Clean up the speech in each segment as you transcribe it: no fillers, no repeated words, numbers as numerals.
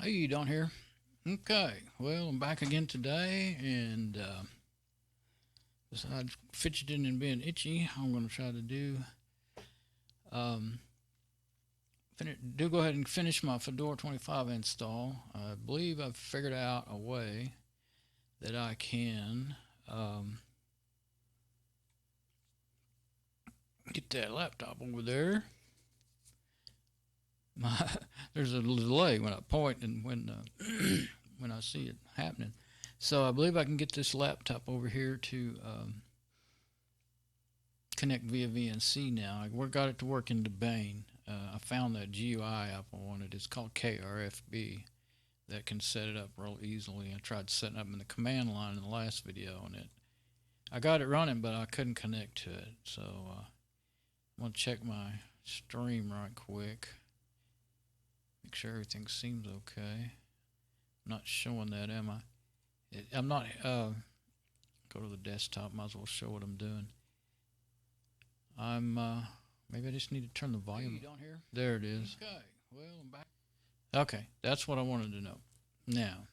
Hey, Don here. Okay, well, I'm back again today, and besides fidgeting and being itchy, I'm going to try to do go ahead and finish my Fedora 25 install. I believe I've figured out a way that I can get that laptop over there. There's a delay when I point and when when I see it happening. So I believe I can get this laptop over here to connect via VNC now. I got it to work in Debian. I found that GUI app I wanted. It's called Krfb. That can set it up real easily. I tried setting up in the command line in the last video, and I got it running, but I couldn't connect to it. So I'm going to check my stream right quick. Make sure everything seems okay. I'm not showing that, am I? I'm not. Go to the desktop. Might as well show what I'm doing. Maybe I just need to turn the volume. You don't hear? There it is. Okay. Well, I'm back. Okay, that's what I wanted to know. Now,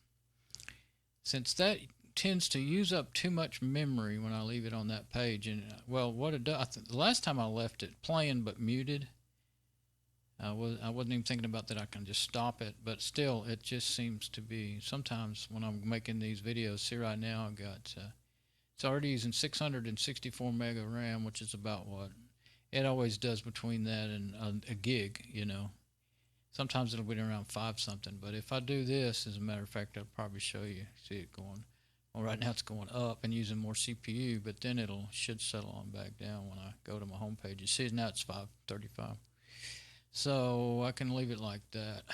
since that tends to use up too much memory when I leave it on that page, and well, what it does, the last time I left it playing but muted, I wasn't even thinking about that I can just stop it, but still, it just seems to be, sometimes when I'm making these videos, see right now I've got, it's already using 664 mega RAM, which is about what it always does between that and a gig, you know. Sometimes it'll be around 5 something, but if I do this, as a matter of fact, I'll probably show you, see it going, well, right now it's going up and using more CPU, but then should settle on back down when I go to my home page. You see now it's 535. So I can leave it like that.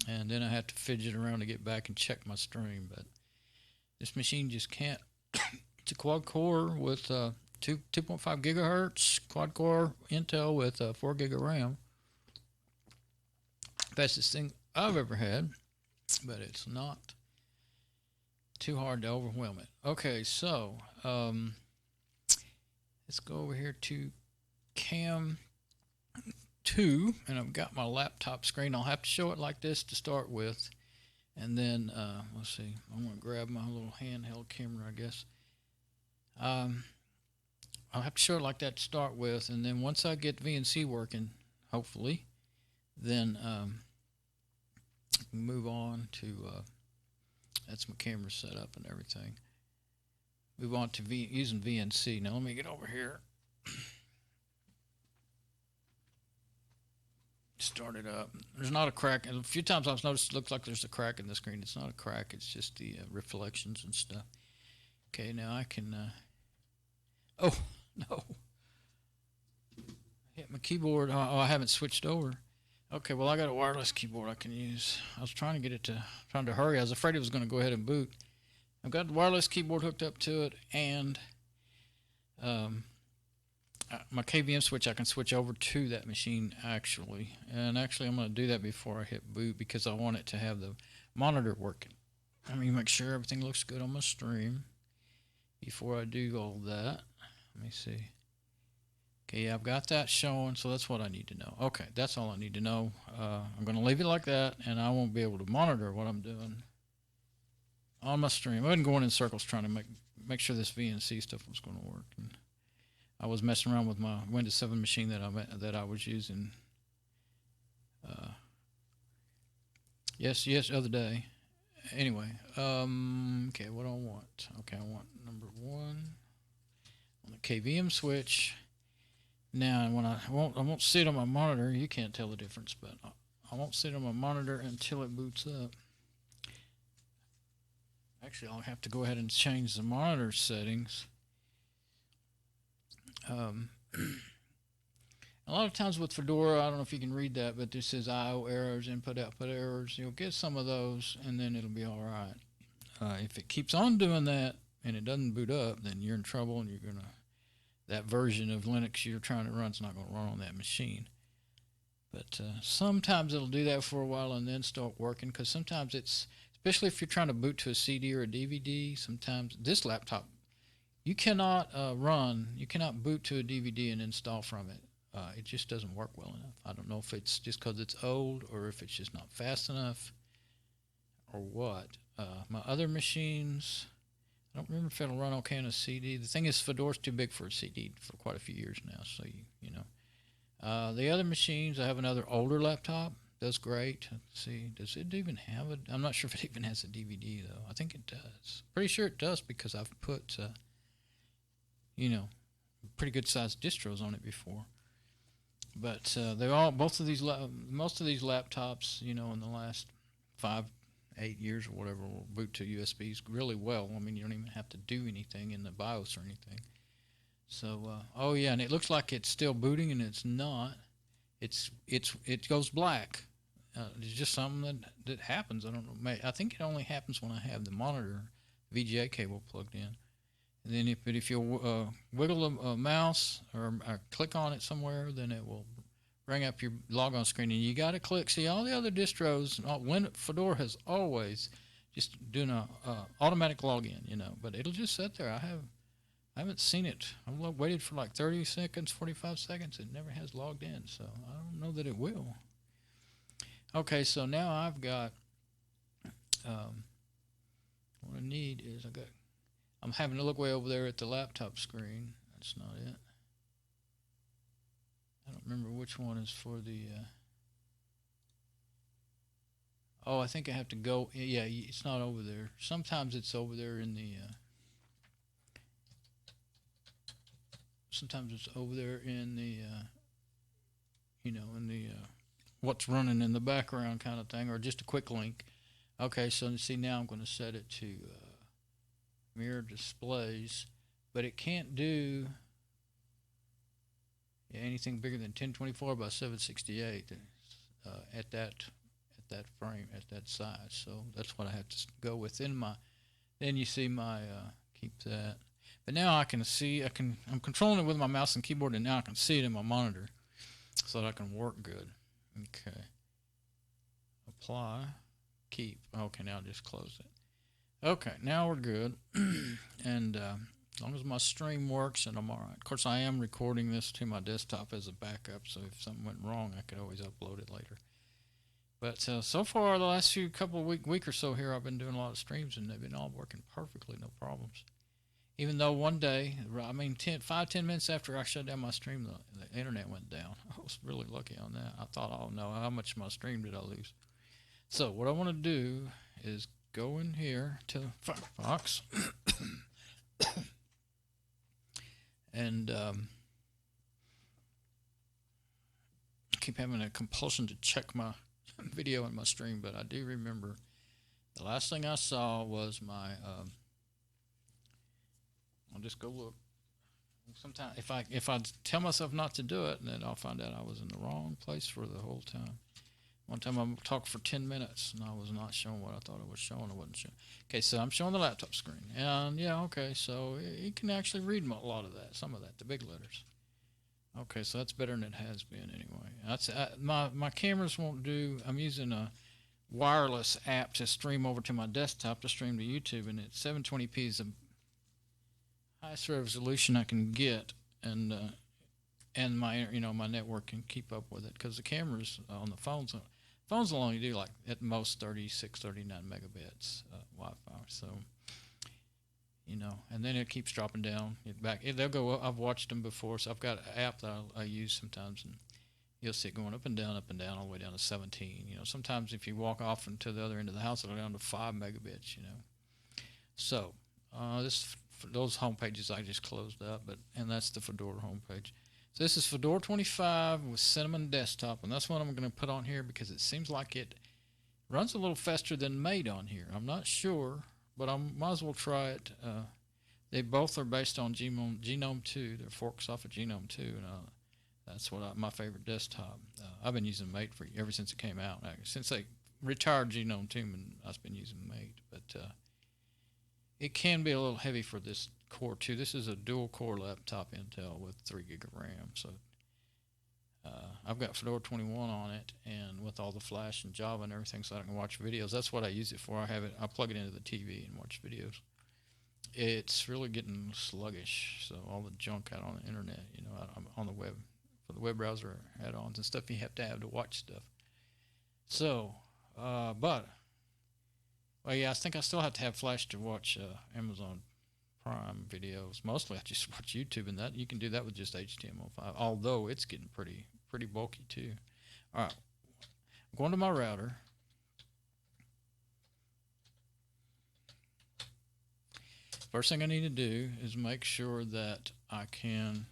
And then I have to fidget around to get back and check my stream, but this machine just can't. It's a quad core with 2.5 gigahertz, quad core Intel with 4 gig of RAM. Fastest thing I've ever had, but it's not too hard to overwhelm it. Okay, so let's go over here to Cam 2, and I've got my laptop screen. I'll have to show it like this to start with, and then let's see, I'm going to grab my little handheld camera, I guess. I'll have to show it like that to start with, and then once I get VNC working, hopefully, then move on to that's my camera set up and everything. Move on to using VNC. Now let me get over here. Start it up. There's not a crack. A few times I've noticed it looks like there's a crack in the screen. It's not a crack. It's just the reflections and stuff. Okay, now I can. Oh no! I hit my keyboard. Oh, I haven't switched over. Okay, well I got a wireless keyboard I can use. I was trying to get it trying to hurry. I was afraid it was going to go ahead and boot. I've got the wireless keyboard hooked up to it, and my KVM switch, I can switch over to that machine actually. And actually I'm going to do that before I hit boot because I want it to have the monitor working. Let me make sure everything looks good on my stream before I do all that. Let me see. Okay, yeah, I've got that showing, so that's what I need to know. Okay, that's all I need to know. I'm going to leave it like that, and I won't be able to monitor what I'm doing on my stream. I've been going in circles trying to make sure this VNC stuff was going to work. And I was messing around with my Windows 7 machine that I was using. Yes, the other day. Anyway, okay, what do I want? Okay, I want number 1 on the KVM switch. Now, when I won't see it on my monitor. You can't tell the difference, but I won't see it on my monitor until it boots up. Actually, I'll have to go ahead and change the monitor settings. A lot of times with Fedora, I don't know if you can read that, but this says I/O errors, input/output errors. You'll get some of those, and then it'll be all right. If it keeps on doing that and it doesn't boot up, then you're in trouble, and that version of Linux you're trying to run is not going to run on that machine. But sometimes it'll do that for a while and then start working, because sometimes especially if you're trying to boot to a CD or a DVD, sometimes this laptop, you cannot boot to a DVD and install from it. it just doesn't work well enough. I don't know if it's just because it's old or if it's just not fast enough or what. My other machines, I don't remember if it'll run okay on a CD. The thing is, Fedora's too big for a CD for quite a few years now, so you know. The other machines, I have another older laptop. Does great. Let's see, does it even have a? I'm not sure if it even has a DVD though. I think it does. Pretty sure it does because I've put, you know, pretty good sized distros on it before. But most of these laptops, you know, in the last 5, 8 years or whatever, will boot to USBs really well. I mean, you don't even have to do anything in the BIOS or anything. So, oh yeah, and it looks like it's still booting, and it's not. It goes black. It's just something that happens. I don't know. I think it only happens when I have the monitor VGA cable plugged in. And then if you wiggle a mouse or click on it somewhere, then it will bring up your logon screen, and you got to click. See, all the other distros, Fedora has always just doing a automatic login, you know, but it'll just sit there. I haven't seen it. I've waited for like 30 seconds, 45 seconds. It never has logged in, so I don't know that it will. Okay, so now I've got, what I need is I'm having to look way over there at the laptop screen. That's not it. I don't remember which one is for the, oh, I think I have to go, yeah, it's not over there. Sometimes it's over there in the, you know, in the what's running in the background kind of thing, or just a quick link. Okay, so see, now I'm going to set it to mirror displays, but it can't do anything bigger than 1024 by 768 at that frame, at that size. So that's what I have to go with. Then you see my keep that. But now I can see, I'm controlling it with my mouse and keyboard, and now I can see it in my monitor so that I can work good. Okay. Apply. Keep. Okay, now just close it. Okay, now we're good. And as long as my stream works, and I'm all right. Of course, I am recording this to my desktop as a backup, so if something went wrong, I could always upload it later. But so far, the last couple of week or so here, I've been doing a lot of streams, and they've been all working perfectly, no problems. Even though one day, I mean, 5-10 minutes after I shut down my stream, the internet went down. I was really lucky on that. I thought, oh no, how much of my stream did I lose? So what I want to do is go in here to Firefox and keep having a compulsion to check my video and my stream, but I do remember the last thing I saw was my I'll just go look. Sometimes if I tell myself not to do it, then I'll find out I was in the wrong place for the whole time. One time I talked for 10 minutes and I was not showing what I thought it was showing. I wasn't showing. Okay, so I'm showing the laptop screen, and yeah, okay, so it can actually read a lot of that, some of that, the big letters. Okay, so that's better than it has been anyway. That's my cameras won't do. I'm using a wireless app to stream over to my desktop to stream to YouTube, and it's 720p is the highest resolution I can get, and my my network can keep up with it, because the cameras on the phones will only do like at most 36, 39 megabits Wi-Fi. So and then it keeps dropping down. They'll go up. I've watched them before, so I've got an app that I use sometimes, and you'll see it going up and down, all the way down to 17. Sometimes if you walk off into the other end of the house, it'll go down to 5 megabits. So those home pages I just closed up, and that's the Fedora homepage. So this is Fedora 25 with Cinnamon Desktop, and that's what I'm going to put on here because it seems like it runs a little faster than Mate on here. I'm not sure, but I might as well try it. They both are based on Genome 2. They're forks off of Genome 2, and that's my favorite desktop. I've been using Mate ever since it came out. Since they retired Genome 2, and I've been using Mate, but it can be a little heavy for this Core 2. This is a dual-core laptop Intel with 3 gig of RAM. So I've got Fedora 21 on it, and with all the Flash and Java and everything, so I can watch videos. That's what I use it for. I plug it into the TV and watch videos. It's really getting sluggish. So all the junk out on the internet, on the web, for the web browser add-ons and stuff you have to watch stuff. So, but, well, yeah, I think I still have to have Flash to watch Amazon Prime videos. Mostly I just watch YouTube, and that you can do that with just HTML5, although it's getting pretty bulky too. All right, I'm going to my router. First thing I need to do is make sure that I can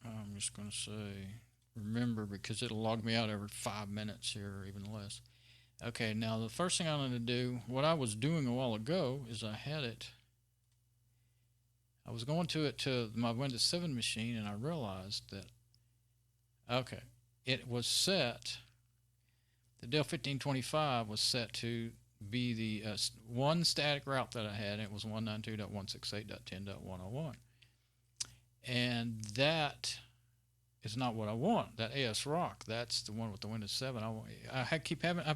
I'm just going to say remember, because it'll log me out every 5 minutes here, or even less. Okay, now the first thing I'm going to do, what I was doing a while ago, is I was going to it to my Windows 7 machine, and I realized that, okay, it was set, the Dell 1525 was set to be the one static route that I had, and it was 192.168.10.101. And that is not what I want. That ASRock, that's the one with the Windows 7. I've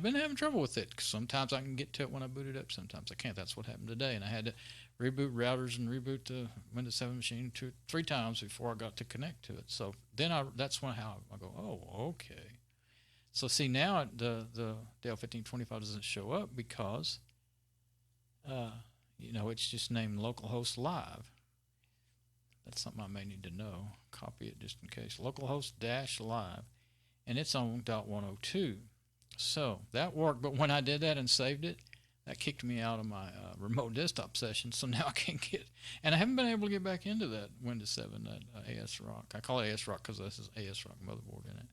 been having trouble with it. Sometimes I can get to it when I boot it up, sometimes I can't. That's what happened today, and I had to reboot routers and reboot the Windows 7 machine 3 times before I got to connect to it. So then that's how I go, oh, okay. So see, now the Dell 1525 doesn't show up because it's just named localhost live. That's something I may need to know. Copy it just in case. Localhost-live, and it's on .102. So that worked, but when I did that and saved it, that kicked me out of my remote desktop session. So now I can't get, and I haven't been able to get back into that Windows 7, that ASRock. I call it ASRock because this is ASRock motherboard in it.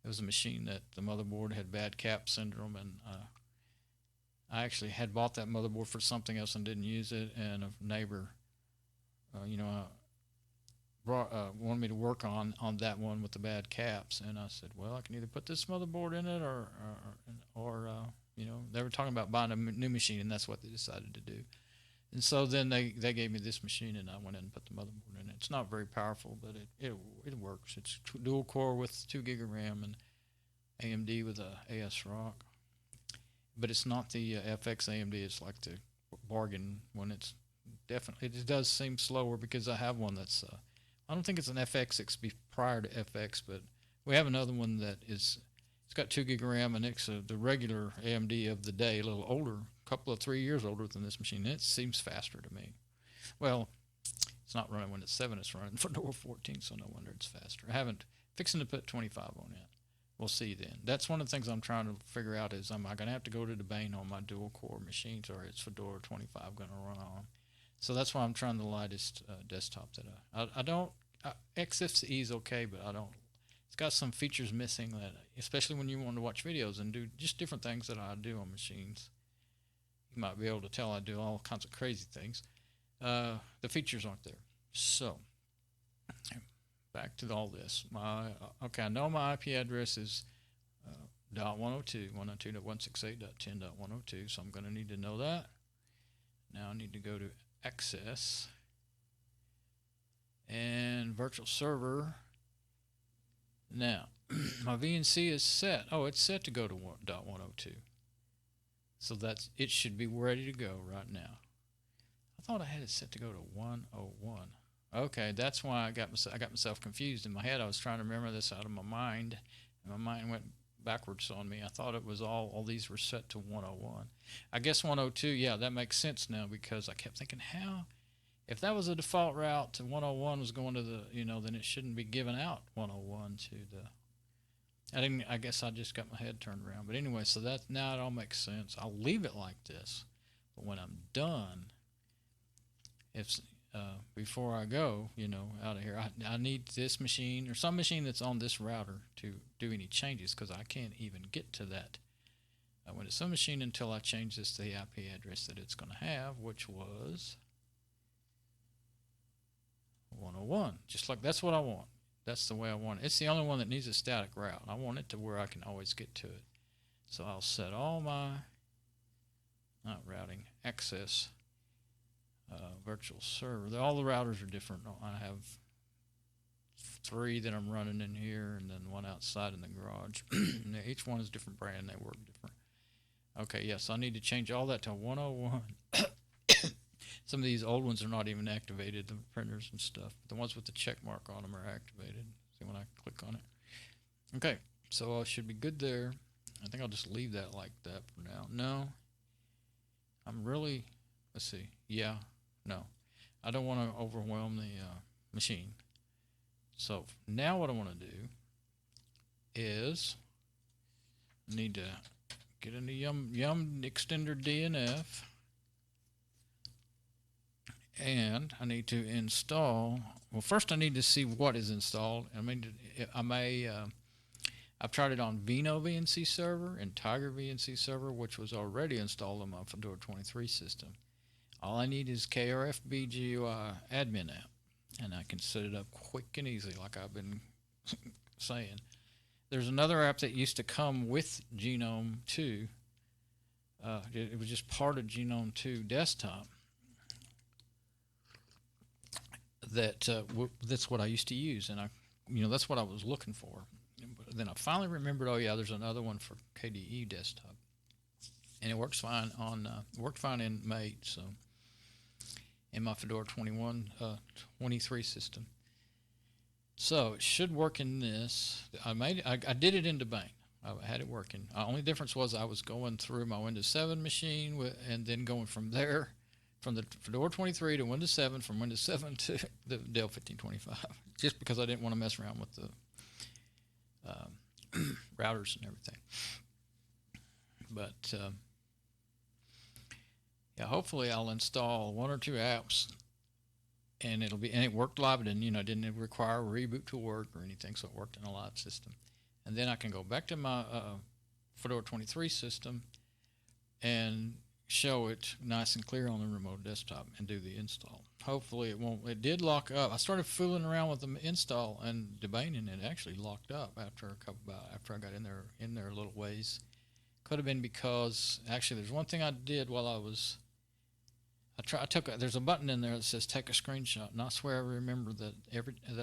It was a machine that the motherboard had bad cap syndrome, and I actually had bought that motherboard for something else and didn't use it, and a neighbor, wanted me to work on that one with the bad caps, and I said, well, I can either put this motherboard in it or they were talking about buying a new machine, and that's what they decided to do. And so then they gave me this machine, and I went in and put the motherboard in it. It's not very powerful, but it works. It's dual core with 2 gig of RAM and AMD with a ASRock, but it's not the FX AMD. It's like the bargain one. It does seem slower because I have one that's I don't think it's an FX. It's prior to FX, but we have another one that it's got 2 gig of RAM, and it's the regular AMD of the day, a little older, couple of 3 years older than this machine. And it seems faster to me. Well, it's not running Windows 7. It's running Fedora 14, so no wonder it's faster. I haven't fixing to put 25 on it. We'll see then. That's one of the things I'm trying to figure out is, am I going to have to go to the Bane on my dual core machines, or is Fedora 25 going to run on? So that's why I'm trying the lightest desktop that I don't. XFCE is okay, but I don't. It's got some features missing that, especially when you want to watch videos and do just different things that I do on machines. You might be able to tell I do all kinds of crazy things. The features aren't there. So back to all this. I know my IP address is .102, 192.168.10.102, so I'm going to need to know that. Now I need to go to access and virtual server. Now my VNC is set. Oh, it's set to go to .102, so it should be ready to go right now. I thought I had it set to go to 101. Okay, that's why I got myself confused in my head. I was trying to remember this out of my mind, and my mind went backwards on me. I thought it was all these were set to 101. I guess 102, yeah, that makes sense now, because I kept thinking, if that was a default route to 101 was going to the, then it shouldn't be giving out 101 to the, I guess I just got my head turned around. But anyway, so now it all makes sense. I'll leave it like this, but when I'm done, before I go, out of here, I need this machine or some machine that's on this router to do any changes, because I can't even get to that Windows 7 machine until I change this to the IP address that it's going to have, which was 101. Just like that's what I want. That's the way I want it. It's the only one that needs a static route. I want it to where I can always get to it. So I'll set all my routing access. Virtual server. All the routers are different. I have 3 that I'm running in here, and then one outside in the garage. Each one is different brand. They work different. Okay, yes, I need to change all that to 101. Some of these old ones are not even activated, the printers and stuff. The ones with the check mark on them are activated. See when I click on it. Okay, so I should be good there. I think I'll just leave that like that for now. No, I'm really, let's see. Yeah, no. I don't want to overwhelm the machine. So now what I want to do is need to get into Yum extender DNF, and I need to install. Well, first I need to see what is installed. I've tried it on Vino VNC server and Tiger VNC server, which was already installed on my Fedora 23 system. All I need is Krfb GUI admin app, and I can set it up quick and easy like I've been saying. There's another app that used to come with Genome 2. It was just part of Genome 2 desktop. That's what I used to use, and that's what I was looking for. But then I finally remembered, oh yeah, there's another one for KDE desktop, and it works fine on worked fine in Mate, so in my Fedora 23 system. So it should work in this. I did it in Debane. I had it working. The only difference was I was going through my Windows 7 machine and then going from there, from the Fedora 23 to Windows 7, from Windows 7 to the Dell 1525, just because I didn't want to mess around with the routers and everything. But yeah, hopefully I'll install 1 or 2 apps, and it worked live. It didn't require a reboot to work or anything, so it worked in a live system. And then I can go back to my Fedora 23 system and show it nice and clear on the remote desktop and do the install. Hopefully it won't. It did lock up. I started fooling around with the install and debating, and it actually locked up after I got in there a little ways. Could have been because actually there's one thing I did while there's a button in there that says take a screenshot, and I swear I remember that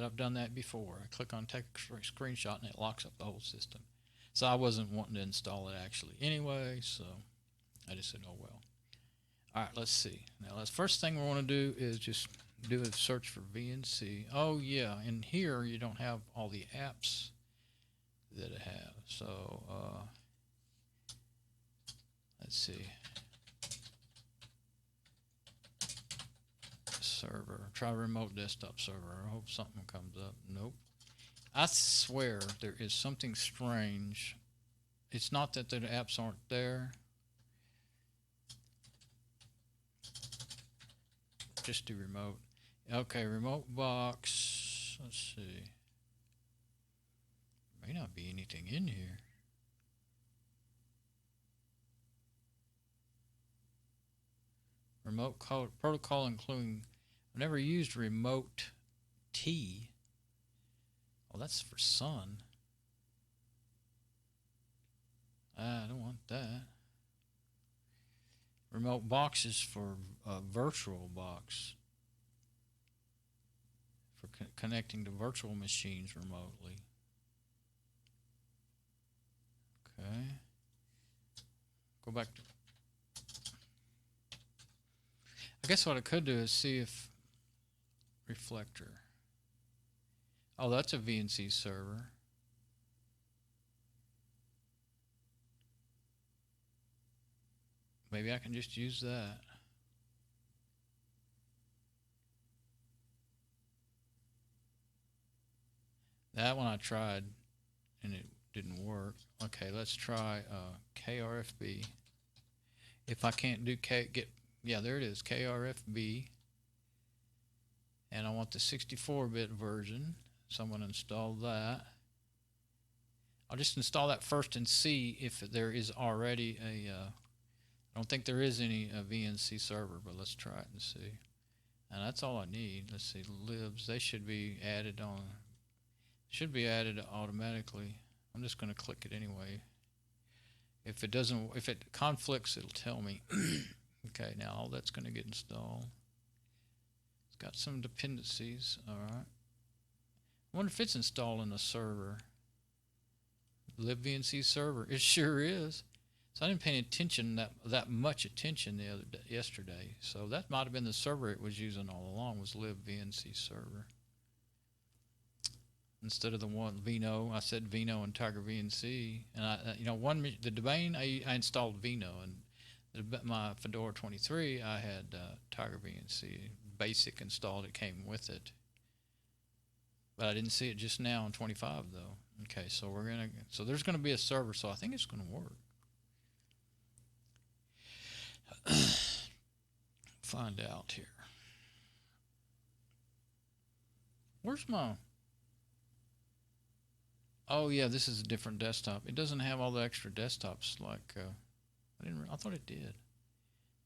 I've done that before. I click on take a screenshot and it locks up the whole system. So I wasn't wanting to install it actually anyway, so I just said, oh well. All right, let's see. Now, the first thing we want to do is just do a search for VNC. Oh yeah, in here you don't have all the apps that it has. So let's see. Server. Try remote desktop server. I hope something comes up. Nope. I swear there is something strange. It's not that the apps aren't there. Just do remote. Okay, remote box. Let's see. May not be anything in here. Remote protocol including. I've never used remote T. Oh, that's for Sun. I don't want that. Remote box is for virtual box. For connecting to virtual machines remotely. Okay. Go back to. I guess what I could do is see if reflector. Oh, that's a VNC server. Maybe I can just use that. That one I tried and it didn't work. Okay, let's try KRFB. If I can't do yeah, there it is, KRFB. And I want the 64-bit version. Someone installed that. I'll just install that first and see if there is already a. I don't think there is any VNC server, but let's try it and see. And that's all I need. Let's see, libs. They should be added on. Should be added automatically. I'm just going to click it anyway. If it conflicts, it'll tell me. Okay, now all that's going to get installed. It's got some dependencies. All right. I wonder if it's installing a server. LibVNC server. It sure is. So I didn't pay attention that much attention yesterday. So that might have been the server it was using all along, was LibVNC server. Instead of the one Vino, I said Vino and Tiger VNC, and the domain I installed Vino, and my Fedora 23 I had Tiger VNC basic installed. It came with it, but I didn't see it just now on 25 though. Okay, so there's gonna be a server, so I think it's gonna work. Find out here. Where's my? Oh yeah, this is a different desktop. It doesn't have all the extra desktops like I thought it did.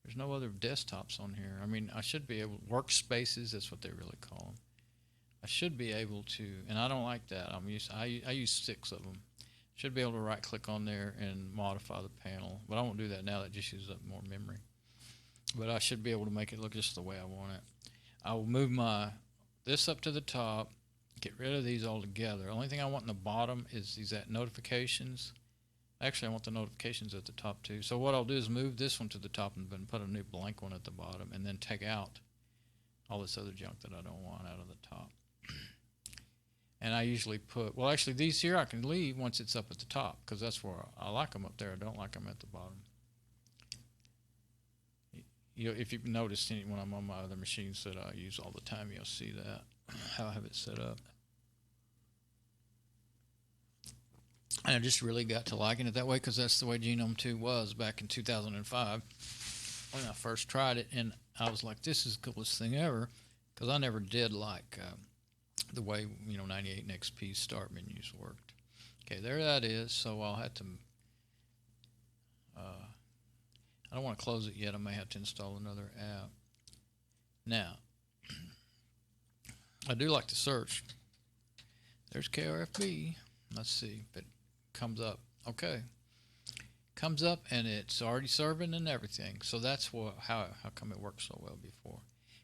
There's no other desktops on here. I mean, I should be able workspaces. That's what they really call them. I should be able to, and I don't like that. I use 6 of them. Should be able to right click on there and modify the panel, but I won't do that now. That just uses up more memory. But I should be able to make it look just the way I want it. I will move this up to the top. Get rid of these all together. The only thing I want in the bottom is these notifications. Actually, I want the notifications at the top too. So what I'll do is move this one to the top and then put a new blank one at the bottom, and then take out all this other junk that I don't want out of the top. And I usually well, actually these here I can leave once it's up at the top, because that's where I like them up there. I don't like them at the bottom. If you've noticed when I'm on my other machines that I use all the time, you'll see that, how I have it set up. And I just really got to liking it that way, because that's the way Genome 2 was back in 2005 when I first tried it. And I was like, this is the coolest thing ever, because I never did like the way 98 and XP start menus worked. Okay, there that is. So I'll have to I don't want to close it yet. I may have to install another app. Now, I do like to search. There's Krfb. Let's see if it comes up. Okay, comes up and it's already serving and everything. So that's how come it worked so well before.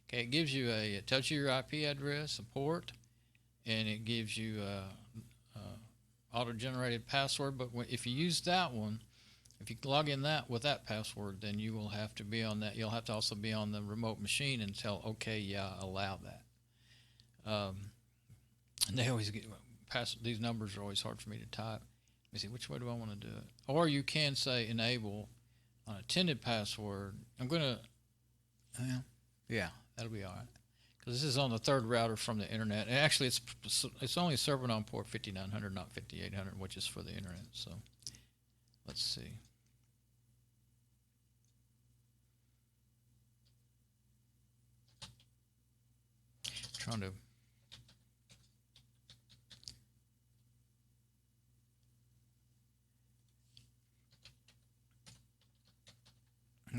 Okay, it gives you it tells you your IP address, a port, and it gives you auto-generated password. But if you use that one, if you log in with that password, then you will have to be on that. You'll have to also be on the remote machine and tell, okay, yeah, allow that. And they always these numbers are always hard for me to type. Let me see, which way do I want to do it? Or you can say enable unattended password. I'm gonna, yeah, that'll be all right, because this is on the 3rd router from the internet. And actually, it's only serving on port 5900, not 5800, which is for the internet. So let's see. Trying to.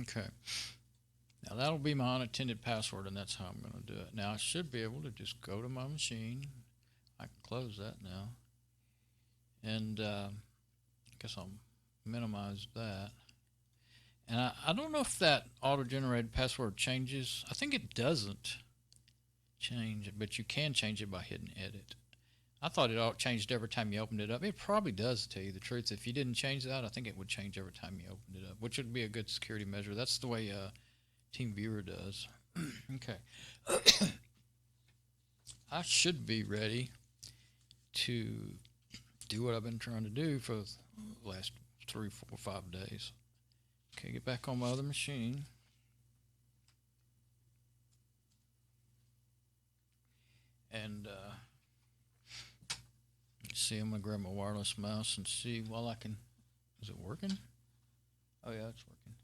Okay. Now that'll be my unattended password, and that's how I'm going to do it. Now I should be able to just go to my machine. I can close that now. And I guess I'll minimize that. And I don't know if that auto-generated password changes. I think it doesn't change it, but you can change it by hitting edit. I thought it all changed every time you opened it up. It probably does, to tell you the truth. If you didn't change that, I think it would change every time you opened it up, which would be a good security measure. That's the way TeamViewer does. Okay. I should be ready to do what I've been trying to do for the last 3, 4, 5 days. Okay, get back on my other machine. And see, I'm going to grab my wireless mouse and see while I can. Is it working? Oh, yeah, it's working.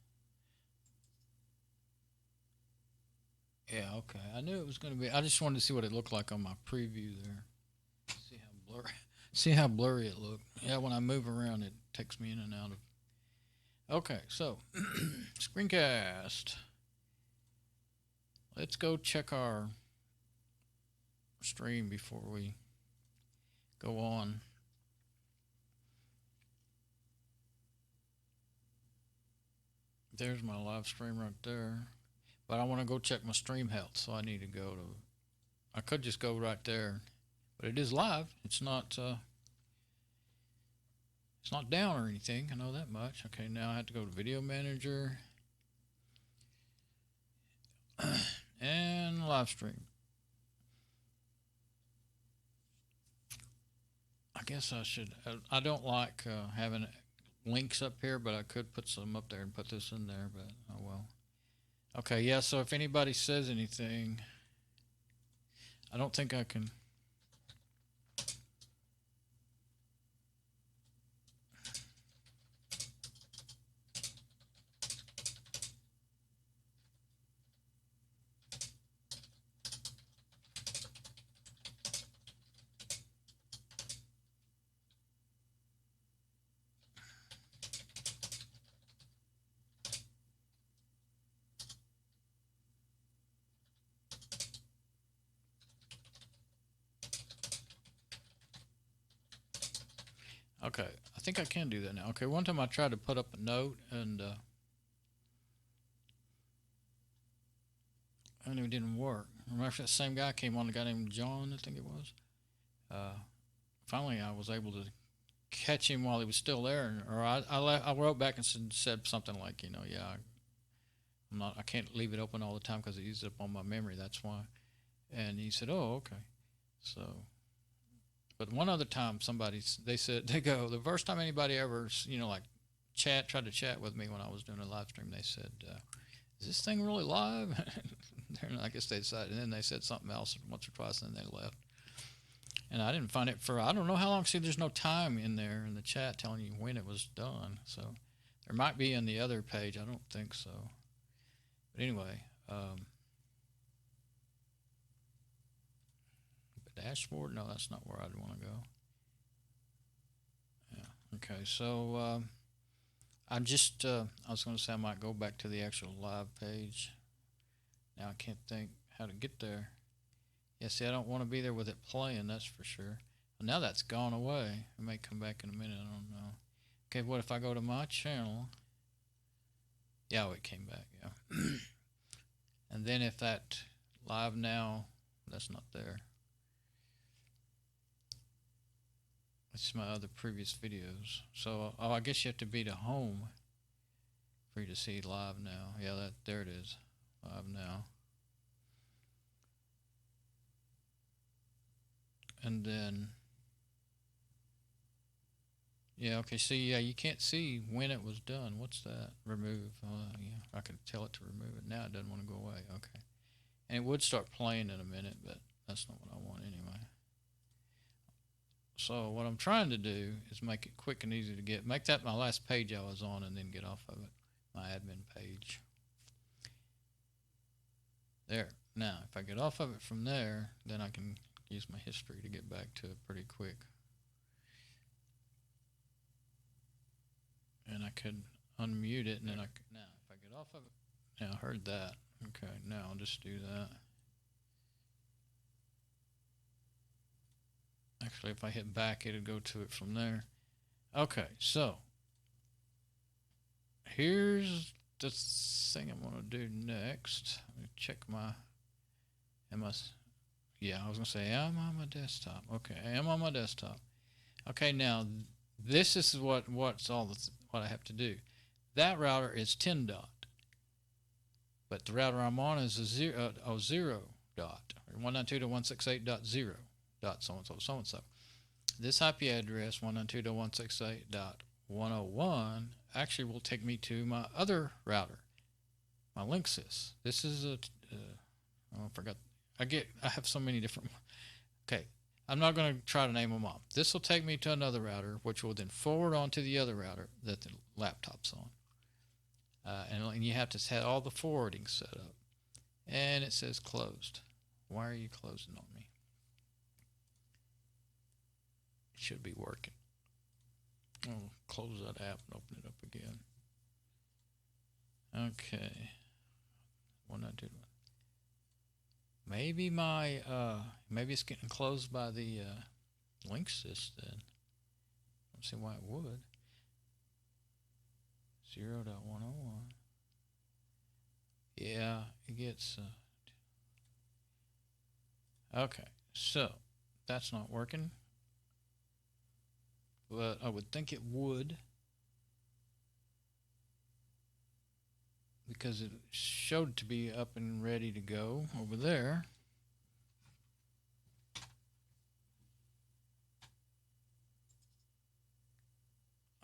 Yeah, okay. I knew it was going to be. I just wanted to see what it looked like on my preview there. See how blurry it looked. Yeah, when I move around, it takes me in and out of. Okay, so screencast. Let's go check our stream before we go on. There's my live stream right there. But I want to go check my stream health, so I need to go to. I could just go right there, but it is live. It's not down or anything. I know that much. Okay, now I have to go to Video Manager and live stream. I guess I should. I don't like having links up here, but I could put some up there and put this in there. But oh well. Okay, yeah. So if anybody says anything, I don't think I can. Okay, I think I can do that now. Okay, one time I tried to put up a note and it didn't work. Remember that same guy came on, a guy named John, I think it was. Finally, I was able to catch him while he was still there, or I wrote back and said something like, yeah, I can't leave it open all the time because it uses up all my memory. That's why. And he said, oh, okay. So. But one other time, they said, the first time anybody ever, like tried to chat with me when I was doing a live stream, they said, is this thing really live? I guess they decided, and then they said something else once or twice, and then they left. And I didn't find it I don't know how long. See, there's no time in there in the chat telling you when it was done. So there might be in the other page. I don't think so. But anyway, dashboard? No, that's not where I'd want to go. Yeah. Okay. So I was going to say I might go back to the actual live page. Now I can't think how to get there. Yeah, see, I don't want to be there with it playing, that's for sure. Well, now that's gone away. It may come back in a minute, I don't know. Okay, what if I go to my channel? Yeah, oh, it came back, yeah. And then if that live now, that's not there. It's my other previous videos. So, I guess you have to be to home for you to see live now. Yeah, there it is, live now. And then, yeah, okay, see, yeah, you can't see when it was done. What's that? Remove. Yeah, I could tell it to remove it. Now it doesn't want to go away. Okay. And it would start playing in a minute, but that's not what I want anyway. So what I'm trying to do is make it quick and easy to get. Make that my last page I was on and then get off of it. My admin page. There. Now, if I get off of it from there, then I can use my history to get back to it pretty quick. And I could unmute it, and then now if I get off of it, now I heard that. Okay, now I'll just do that. Actually, if I hit back, it'll go to it from there. Okay, so here's the thing I'm gonna do next. Let me check yeah, I was gonna say, I'm on my desktop. Okay, I am on my desktop. Okay, now this is what I have to do. That router is 10 dot, but the router I'm on is a 0 dot, 192.168.0 dot so and so so and so. This IP address 192.168.101 actually will take me to my other router, my Linksys. This is I forgot. I have so many different. Okay, I'm not going to try to name them all. This will take me to another router, which will then forward on to the other router that the laptop's on. And you have to set all the forwarding set up. And it says closed. Why are you closing on me? It should be working. I'll close that app and open it up again. Okay. 192. Maybe maybe it's getting closed by the Linksys then. I don't see why it would. 0.101. Yeah, it gets. Okay, so that's not working, but I would think it would, because it showed to be up and ready to go over there.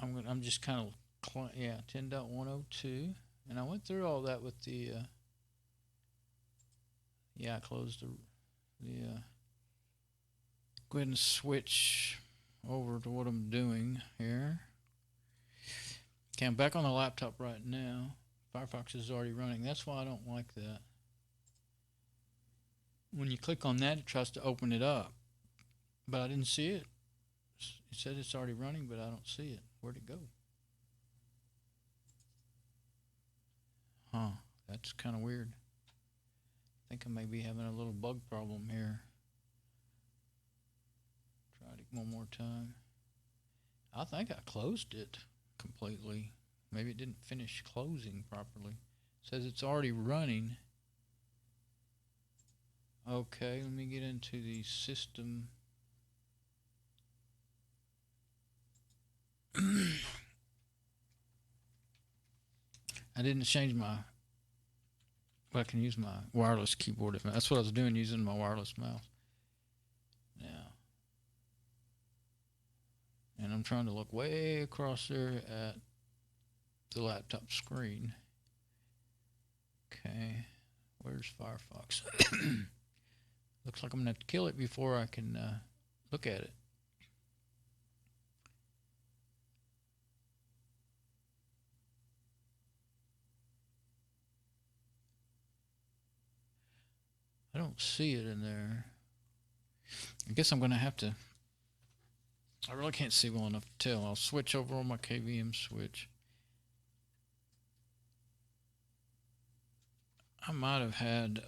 I'm just kind of, yeah, 10.102, and I went through all that with the yeah, I closed the go ahead and switch over to what I'm doing here. Okay, I'm back on the laptop right now. Firefox is already running. That's why I don't like that. When you click on that, it tries to open it up, but I didn't see it. It said it's already running, but I don't see it. Where'd it go? Huh, that's kind of weird. I think I may be having a little bug problem here. Try it one more time. I think I closed it completely. Maybe it didn't finish closing properly. It says it's already running. Okay, let me get into the system. I didn't change my, but I can use my wireless keyboard. That's what I was doing, using my wireless mouse. Now, and I'm trying to look way across there at the laptop screen. Okay, where's Firefox? Looks like I'm gonna have to kill it before I can look at it. I don't see it in there. I guess I'm gonna have to. I really can't see well enough to tell. I'll switch over on my KVM switch. I might have had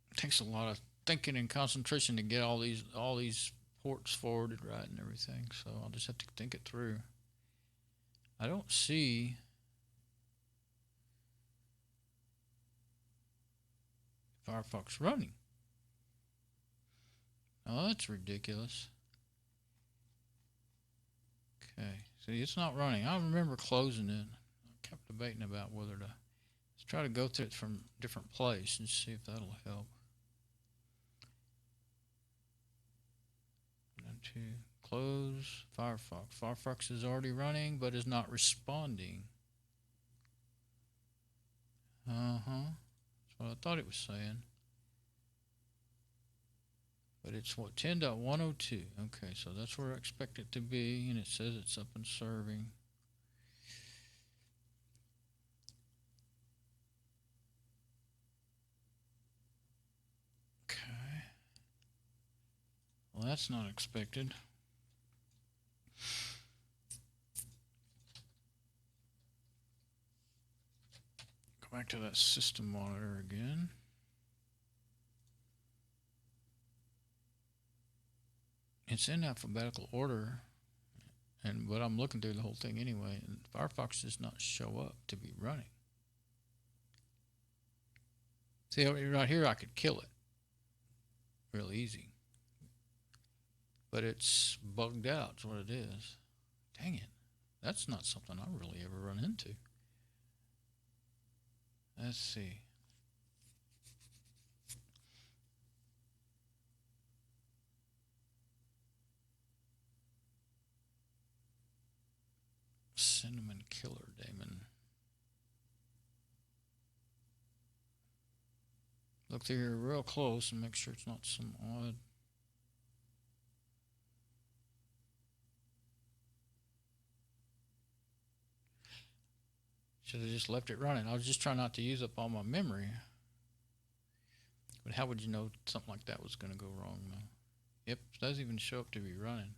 it takes a lot of thinking and concentration to get all these ports forwarded right and everything, so I'll just have to think it through. I don't see Firefox running. Oh, that's ridiculous. Okay, see, it's not running. I remember closing it. I kept debating about whether to let's try to go through it from a different place and see if that'll help. And to close Firefox. Firefox is already running, but is not responding. That's what I thought it was saying. But it's what, 10.102. Okay, so that's where I expect it to be, and it says it's up and serving. Okay. Well, that's not expected. Go back to that system monitor again. It's in alphabetical order, but I'm looking through the whole thing anyway, and Firefox does not show up to be running. See, right here I could kill it real easy, but it's bugged out is what it is. Dang it, that's not something I really ever run into. Let's see. Cinnamon Killer Daemon. Look through here real close and make sure it's not some odd. Should have just left it running. I was just trying not to use up all my memory. But how would you know something like that was going to go wrong though? Yep, it doesn't even show up to be running.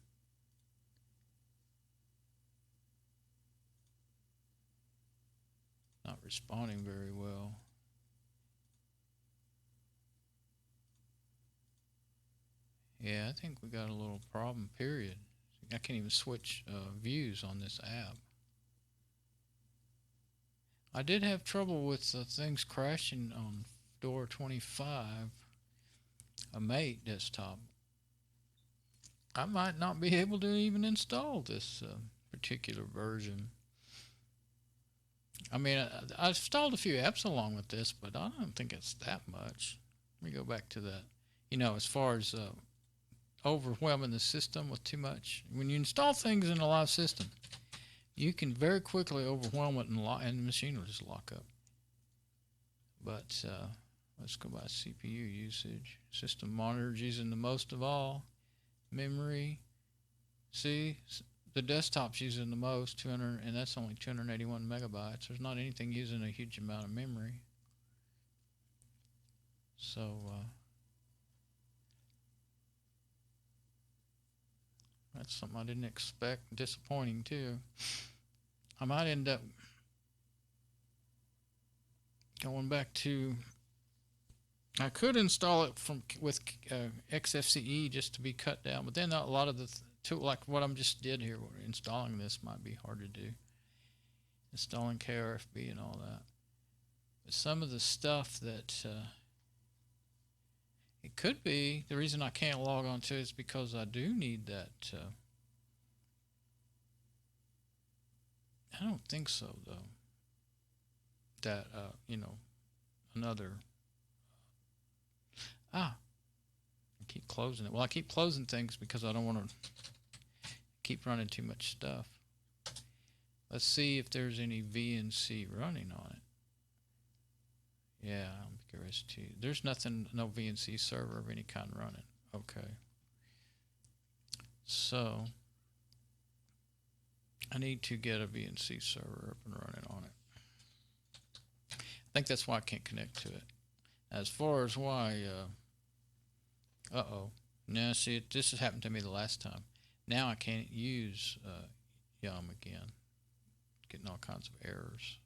Not responding very well. Yeah, I think we got a little problem, period. I can't even switch views on this app. I did have trouble with things crashing on Fedora 25, a mate desktop, I might not be able to even install this particular version. I mean, I installed a few apps along with this, but I don't think it's that much. Let me go back to that. As far as overwhelming the system with too much. When you install things in a live system, you can very quickly overwhelm it, and the machine will just lock up. But let's go by CPU usage. System monitors using the most of all. Memory. See, the desktop's using the most, 200, and that's only 281 megabytes. There's not anything using a huge amount of memory. So that's something I didn't expect. Disappointing too. I might end up going back to. I could install it with XFCE just to be cut down, but then a lot of the like what I just did here, installing this might be hard to do. Installing Krfb and all that. But some of the stuff that it could be the reason I can't log on to it is because I do need that. I don't think so though. That another. I keep closing it. Well, I keep closing things because I don't want to keep running too much stuff. Let's see if there's any VNC running on it. Yeah, I'm curious too. There's nothing, no VNC server of any kind running. Okay. So I need to get a VNC server up and running on it. I think that's why I can't connect to it. As far as why, now see, this has happened to me the last time. Now I can't use Yum again. Getting all kinds of errors.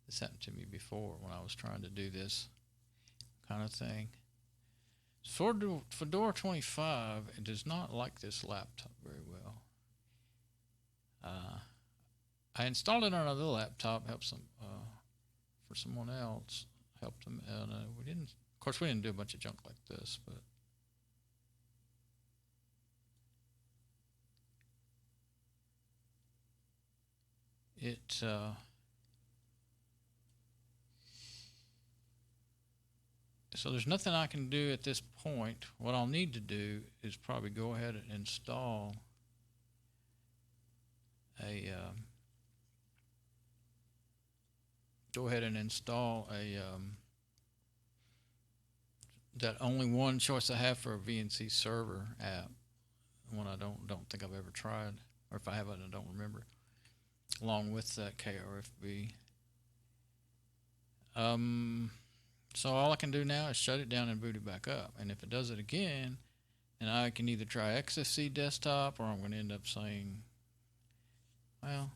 This happened to me before when I was trying to do this kind of thing. For Fedora 25, it does not like this laptop very well. I installed it on another laptop, helped some for someone else. Helped them, and we didn't. Of course, we didn't do a bunch of junk like this, but it. So there's nothing I can do at this point. What I'll need to do is probably go ahead and install a. Go ahead and install a. That only one choice I have for a VNC server app, one I don't think I've ever tried, or if I haven't, I don't remember. Along with that Krfb. So all I can do now is shut it down and boot it back up. And if it does it again, and I can either try XFC desktop, or I'm going to end up saying, well,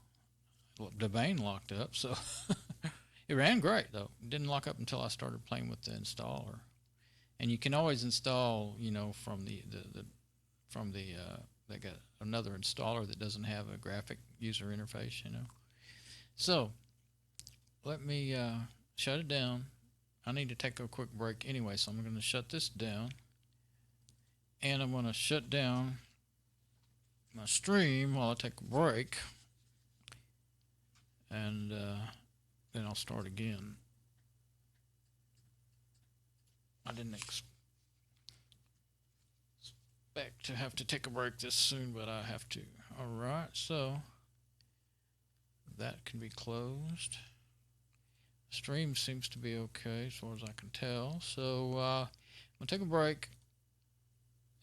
the domain locked up, so it ran great though. It didn't lock up until I started playing with the installer. And you can always install, from they got another installer that doesn't have a graphic user interface, So let me shut it down. I need to take a quick break anyway, so I'm going to shut this down. And I'm going to shut down my stream while I take a break. And then I'll start again. I didn't expect to have to take a break this soon, but I have to. All right, so that can be closed. Stream seems to be okay as far as I can tell. So I'm going to take a break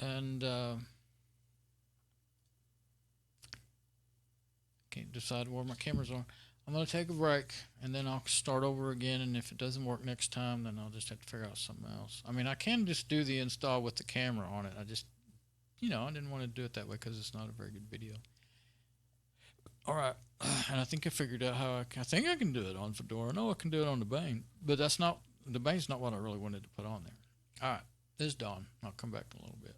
and can't decide where my cameras are. I'm going to take a break and then I'll start over again, and if it doesn't work next time, then I'll just have to figure out something else. I mean, I can just do the install with the camera on it. I just, I didn't want to do it that way because it's not a very good video. All right, and I think I figured out how I think I can do it on Fedora. No, I can do it on the Bane, but the Bane's not what I really wanted to put on there. All right, this is Don. I'll come back in a little bit.